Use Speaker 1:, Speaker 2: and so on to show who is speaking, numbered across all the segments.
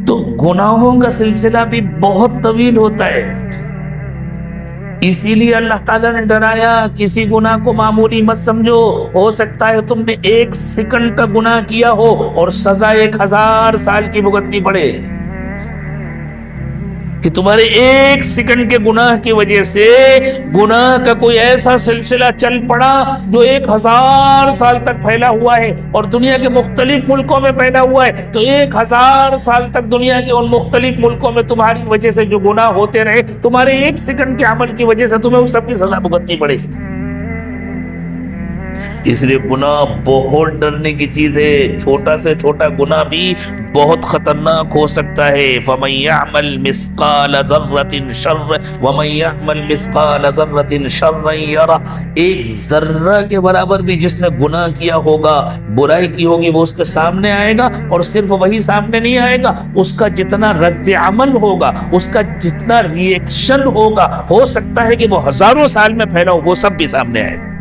Speaker 1: تو گناہوں کا سلسلہ بھی بہت طویل ہوتا ہے، اسی لیے اللہ تعالیٰ نے ڈرایا کسی گناہ کو معمولی مت سمجھو، ہو سکتا ہے تم نے 1 سیکنڈ کا گناہ کیا ہو اور سزا 1000 سال کی بھگتنی پڑے، کہ تمہارے 1 سیکنڈ کے گناہ کی وجہ سے گناہ کا کوئی ایسا سلسلہ چل پڑا جو 1000 سال تک پھیلا ہوا ہے، اور دنیا کے مختلف ملکوں میں پھیلا ہوا ہے، تو 1000 سال تک دنیا کے ان مختلف ملکوں میں تمہاری وجہ سے جو گناہ ہوتے رہے، تمہارے 1 سیکنڈ کے عمل کی وجہ سے تمہیں اس سب کی سزا بھگتنی پڑے گی۔ اس لیے گناہ بہت ڈرنے کی چیز ہے، چھوٹا سے چھوٹا گناہ بھی بہت خطرناک ہو سکتا ہے۔ فَمَن يَعْمَلْ مِثْقَالَ ذَرَّةٍ شَرًّا وَمَن يَعْمَلْ مِثْقَالَ ذَرَّةٍ شَرًّا يَرَهُ، ایک ذرہ کے برابر بھی جس نے گناہ کیا ہوگا، برائی کی ہوگی، وہ اس کے سامنے آئے گا، اور صرف وہی سامنے نہیں آئے گا، اس کا جتنا رد عمل ہوگا، اس کا جتنا ری ایکشن ہوگا، ہو سکتا ہے کہ وہ ہزاروں سال میں پھیلا ہو، وہ سب بھی سامنے آئے گا۔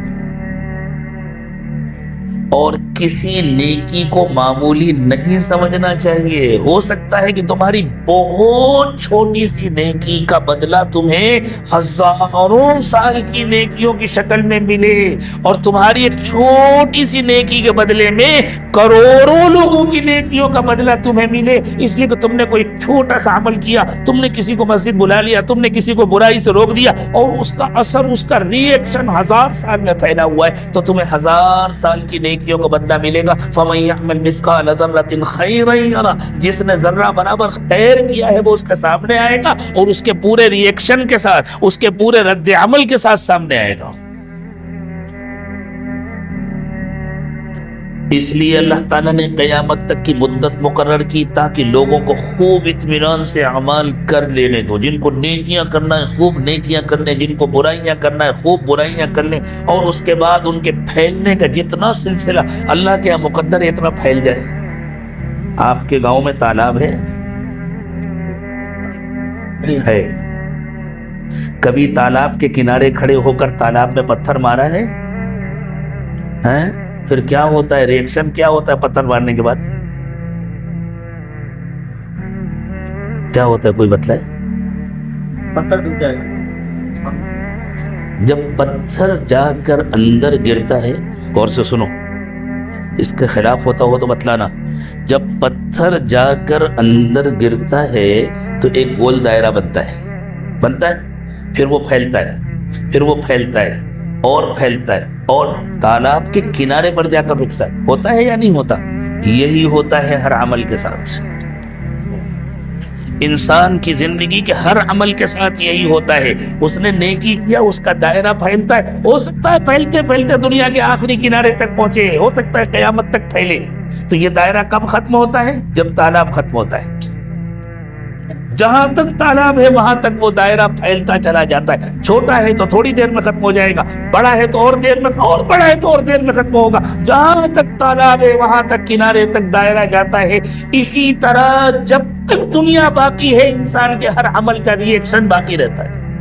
Speaker 1: اور کسی نیکی کو معمولی نہیں سمجھنا چاہیے، ہو سکتا ہے کہ تمہاری بہت چھوٹی سی نیکی کا بدلہ تمہیں ہزاروں سال کی نیکیوں کی شکل میں ملے، اور تمہاری ایک چھوٹی سی نیکی کے بدلے میں کروڑوں لوگوں کی نیکیوں کا بدلہ تمہیں ملے، اس لیے کہ تم نے کوئی چھوٹا سا عمل کیا، تم نے کسی کو مسجد بلا لیا، تم نے کسی کو برائی سے روک دیا، اور اس کا اثر، اس کا ری ایکشن 1000 سال میں پھیلا ہوا ہے، تو تمہیں 1000 سال کی نیکیوں کو بدلہ ملے گا۔ فَمَن يَعْمَلْ مِثْقَالَ ذَرَّةٍ خَيْرًا يَرَهُ، جس نے ذرہ برابر خیر کیا ہے وہ اس کے سامنے آئے گا، اور اس کے پورے ری ایکشن کے ساتھ، اس کے پورے رد عمل کے ساتھ سامنے آئے گا۔ اس لیے اللہ تعالیٰ نے قیامت تک کی مدت مقرر کی تاکہ لوگوں کو خوب اطمینان سے اعمال کر لینے دو، جن کو نیکیاں کرنا ہے خوب نیکیاں کر لیں، جن کو برائیاں کرنا ہے خوب برائیاں کر لیں، اور اس کے بعد ان کے پھیلنے کا جتنا سلسلہ اللہ کے مقدر ہے اتنا پھیل جائے۔ آپ کے گاؤں میں تالاب ہے؟ کبھی تالاب کے کنارے کھڑے ہو کر تالاب میں پتھر مارا ہے؟ پھر کیا ہوتا ہے، ریئیکشن کیا ہوتا ہے پتھر مارنے کے بعد؟ کیا ہوتا ہے، کوئی بتلائے؟
Speaker 2: پتھر ڈوب جائے گا۔
Speaker 1: جب پتھر جا کر اندر گرتا ہے، غور سے سنو، اس کے خلاف ہوتا ہو تو بتلانا، جب پتھر جا کر اندر گرتا ہے تو ایک گول دائرہ بنتا ہے، پھر وہ پھیلتا ہے، پھر وہ پھیلتا ہے اور پھیلتا ہے، اور تالاب کے کنارے پر جا کر رکتا ہے۔ ہوتا ہے یا نہیں ہوتا؟ یہی ہوتا ہے ہر عمل کے ساتھ، انسان کی زندگی کے ہر عمل کے ساتھ یہی ہوتا ہے۔ اس نے نیکی کیا، اس کا دائرہ پھیلتا ہے، ہو سکتا ہے پھیلتے پھیلتے دنیا کے آخری کنارے تک پہنچے، ہو سکتا ہے قیامت تک پھیلے۔ تو یہ دائرہ کب ختم ہوتا ہے؟ جب تالاب ختم ہوتا ہے۔ جہاں تک تالاب ہے وہاں تک وہ دائرہ پھیلتا چلا جاتا ہے، چھوٹا ہے تو تھوڑی دیر میں ختم ہو جائے گا، بڑا ہے تو اور دیر میں، اور بڑا ہے تو اور دیر میں ختم ہوگا۔ جہاں تک تالاب ہے وہاں تک کنارے تک دائرہ جاتا ہے۔ اسی طرح جب تک دنیا باقی ہے انسان کے ہر عمل کا ری ایکشن باقی رہتا ہے۔